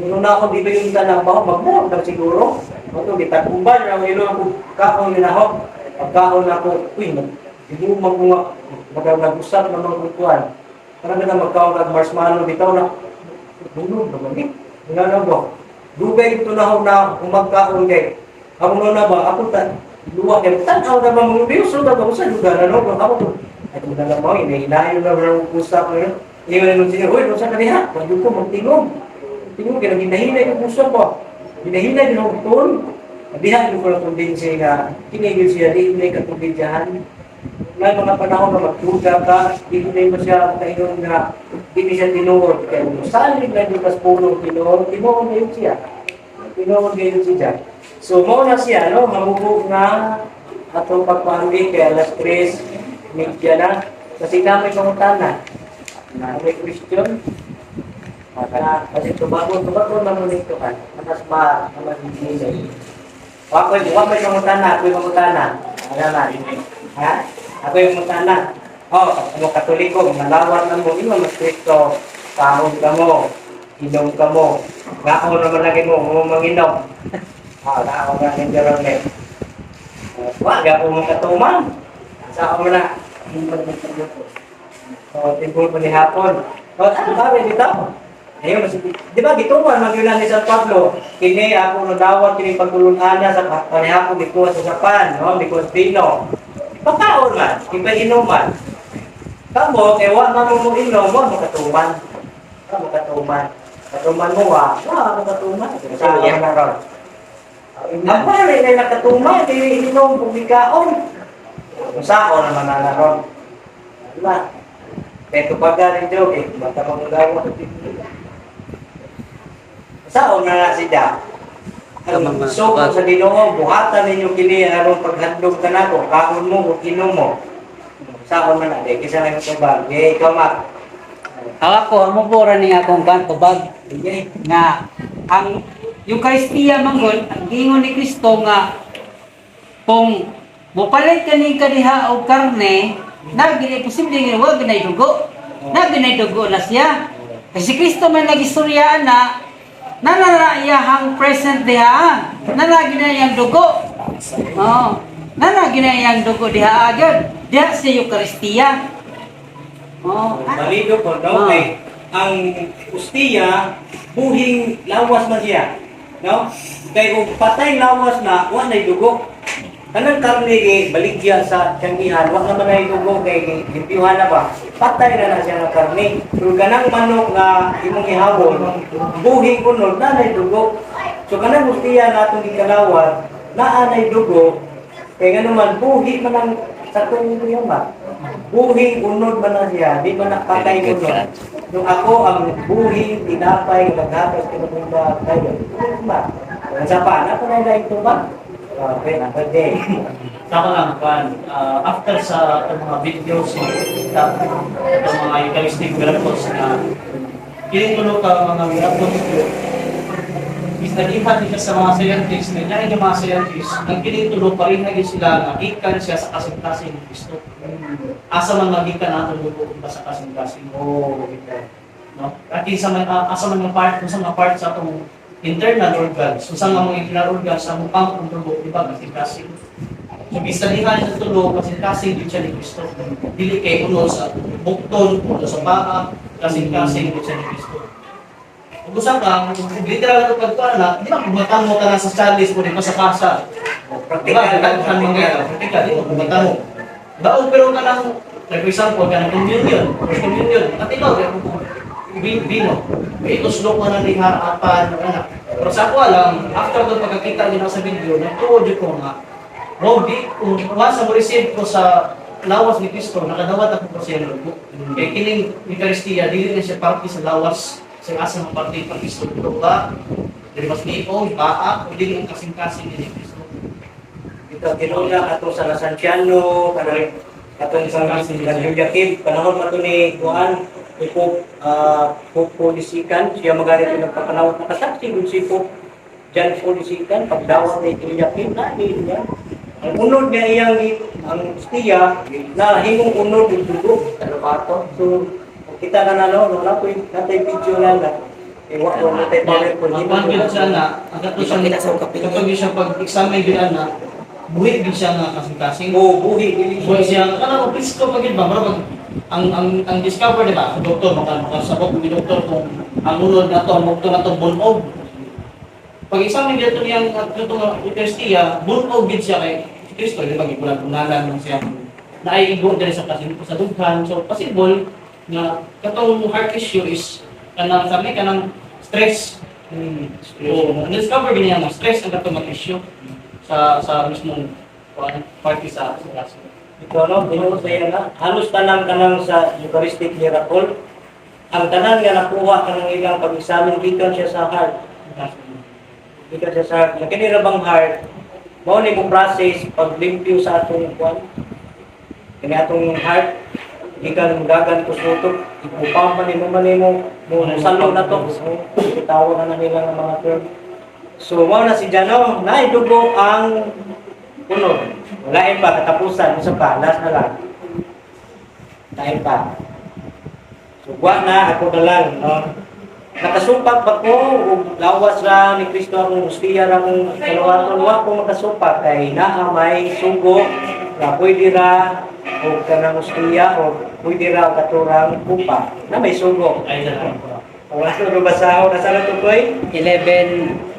Doon na ako, di ba yung tanang baho, mag-bold na siguro. Ito, gitakumban, ang ilo ako, kaon din ako. Pagkaon ako, uy, hindi mo mag-usap na mga kukuhan. Parang na magkaon ng marshmallow, bitaw na, bulog na mali. Wala na ba? Dugay ito na ako na umagkaon kay. Ako na ba? Ako luwa kayo. Tanaw na ba mga biyo? So na ba? Sa lugar na no? Ako ko. Ay, kung na lang mo, inahilayo na ng usap ko yun. Iwan nung siya, uy, sa kaniha? Wag ko magtingog. Tingog, kaya ginahinay yung usap ko. Ginahinay din ako ito. Dihan ko na kumbinsi nga, kinigil siya, di may katumbidyahan. May mga panahon na magtuga ka, hindi mo siya kainon na hindi siya tinuod. Kaya saling na yung mas punong tinuod ngayon siya. Tinuod ngayon siya. So, mo na siya, no? Mamubog na atong pagpahuli kaya alas 3, media na. Kasi na may pangutana. Na may question. Kasi tubago namunin ito ka. Matas ba naman hindi. Wako may pangutana, ako'y pangutana. Ano na? Ha? Ako yung mutana. Ano katoliko, malawat na mo, ino mas Kristo, kahon ka mo, inom ka mo. Nga ako naman lagi mo manginom. Na ako nga ng Jerome. Wag ako mong katuman. Sa ako na. Tingkol po ni hapon. Ano ba, dito? Ayun, di ba, gituman, magyunan ni San Pablo. Kini ako nadawat, kini pagtulungan sa panihapon, dito sa Sapan, no? Because Pino. Pagkaon man, iba inuman. Kamo, ewa na mo inom mo, makatuman. Makatuman. Katuman mo makatuman. Sayang na ron. Ang pare na nakatuman, inom pumikaon. Kung saan naman na ron. Wala. Peto pagka rin joke, bata magagawa. Saan na siya? Ang suko sa Ginoo, buhatan ninyo kini aron paghandog kanako, kaon mo ug inom mo. Saan man na, kisa na yung tubag. Ikaw, Mac. Hawak ko, amo po ra ni akong tubag Sige. nga ang Eucharistia manggod ang gingon ni Kristo nga kung mopalit kani kadiha og karne na gini posible nga wag ginay dugo na siya kasi Kristo man nagistoryaan na nanarayahang present diha nanagina dugo nanagina dugo diha agad diha sa Eucharistia Balido po, no? Kay ang ustiya, buhing lawas man siya. No? Kay kung patay lawas na, wala na dugo. Kanang karne baligya sa tiyangihan, wala naman na dugo kay limpiyuhan na ba? Patay na siya ng karne. So kanang manok na imong ihawon, buhing unod na dugo. So kanang ustiya natong gikalawat, naa na dugo. Kay nga naman buhi man ang sakong ito ba? Buhing unod man na siya, di man nakatay unod. Nung ako ang buhing tinapay, naghatas ko na ba tayo. Ba? Ang sapa, na po na ito ba? Okay, okay. Saka lang, after sa itong mga videos, itong mga Eucharistic miracles na kinitulog ka mga miracles is nag-ihat niya sa mga scientists, nangyari yung mga scientists, nang kinitulog pa rin na sila, nagikan siya sa kasing-kasing ng Kristo. Asa man magikan natin lugo ba sa kasing-kasing. No? At asa man yung part, kung saan mga part sa itong internal organs, kung saan mga internal organs sa mukhang kung tulog, di ba, kasing-kasing. So, bisalihan sa tulog, kasing-kasing din siya ni Kristo. Dili kay uno sa bukton, uno sa paa, kasing-kasing din siya ni Kristo. Kung gusto ka, literal na pagkuhan na, di ba, bumatang mo ka na sa chalice mo, di ba, sa kasa. Praktikal Praktikal, di ba, bumatang mo. Baon pero ka ng, like for example, ka ng communion, first communion, at ikaw, vino. Ito slow ko na ni harapan, anak. Pero sa ako alam, after doon pagkakita din ako sa video, nagtuod ko nga, wow, di, kung once mo receive ko sa lawas ni Kristo, nakadawat ako po siya ng lugo. Kaya kining Eucharistia, dili na siya parte sa lawas, sa asa ng parte ng Kristo. Ito ba? Dili mas niyo, paa, o dili ang kasing-kasing ni Kristo. Ito, kinuna atong sa Santiano, kanang atong sa Joachim, panahon pa ito ni Juan, ni Pope Lisican, siya magalit yung nagpapanawat na kasaksi, yung si Pope John Lisican, pagdawat ni Joachim, nahin niya. Ang unod niya iyang ang stiya na hingong unod yung dugo, ano ba ito? So, kita na wala po yung natay video lang na. Iwa ko natay power po. Magpangil siya na, agad po siya, kapag siya pag-examine din na, buhi din siya nga kasing-kasing. Oo, buhi. Buhi siya, ano, please ko pagid ba? Pero ang discover, di ba? Ang doktor, makasabot ni doktor kung ang unod na to, ang doktor na to, bunog. Pag-examine dito niyang itong Eucharistia, bunog din siya kay Kristo, di ba? Gipulan-punalan lang siya na ay igo din sa dughan. So, possible na katong heart issue is kanang sabi kanang stress. So, na-discover din niya na stress ang katong issue sa mismong party sa kaso. Ito binuot sa iya na, halos kanang sa Eucharistic miracle, ang tanan nga nakuha kanang ilang pag-examine gikan siya sa heart. Gikan siya sa heart. Yung kinira bang heart, mao ni mo process paglimpyo sa atong kwan. Kini atong heart, gikan dagan kusmutok, ipupampa ni mo salo na to. Tawag na nila ng mga term. So, mao na si Jano, naidugo ang unod. Lain pa, katapusan, sa pa, last na lang. Lain pa. So, buwan na, ako na lang, no? Nakasupak ba ko, lawas lang ni Kristo ang ustiya ng kalawaton, huwag ko makasupak, kay naamay sugo, na pwede ra, o kanang ustiya, o pwede ra katurang kupa, na may sugo. Ay, na O, nasa basaho, nasa na ito ko 11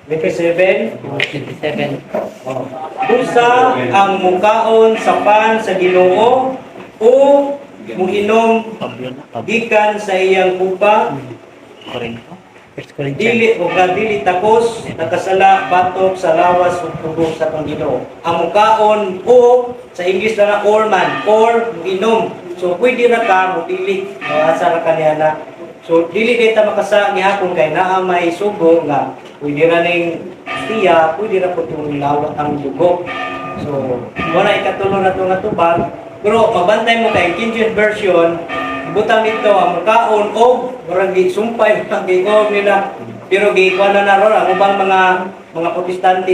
27. 27 Usa ang mukaon sa pan sa Ginoo o muinom gikan sa iyang kupa dili o dili takos nakasala batok sa lawas ug tubog sa Ginoo. Ang mukaon o sa English na or man or muinom. So pwede ra ka mutili o asa ra kaniya na. So dili kay ta makasa gihapon kay naa may sugo nga pwede ra ning tiya, pwede ra po itong lawat ang dugo. So, wala ikatulo na ito nga tubag, Pero mabantay mo kay King James version, ibutang nito ang mukaon o murag gisumpay ang giog nila. Pero gikuha na ron ang ubang mga protestante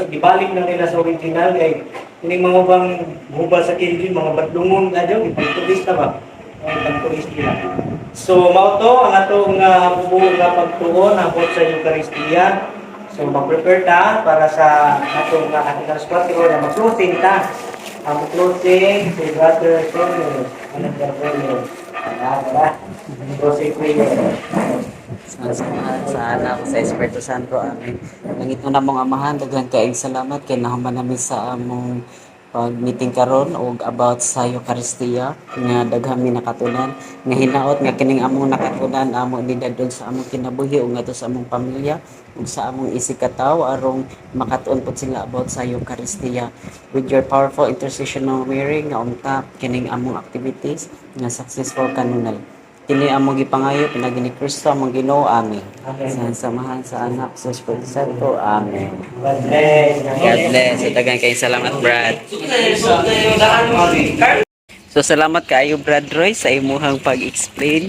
gibalik na nila sa original kay kining mga ubang hubal sa King James mga badlungon adyo ipagturista ba. Ay pagturista. So mao to ang atong bubuo nga pagtuon abot sa Eucharistia. So mag-prepare ta para sa atong Article 4 na mag-closing ta. Ang closing si Brother Sonyo. Ano ka Sonyo? Closing prayer. Sa anak sa Espiritu Santo, amen. Langit mo na mong amahan, daghan kaayong salamat kay nahuman namin sa among pag-meeting karon og about sa Eucharistia nga daghan mi nakatunan nga hinaot nga kining among nakatunan amo ni dadon sa among kinabuhi ug ngadto sa among pamilya ug sa among isikataw arong makatuon pod sila about sa Eucharistia with your powerful intercessional wearing nga unta kining among activities nga successful kanunay. Kini among gipangayo pinagi ni Kristo among Ginoo, amen. Sa samahan sa anak sa Espiritu Santo, amen. God bless. God bless. So, daghang kayong salamat, Brad. So, salamat kaayo, Brad Roy, sa imuhang pag-explain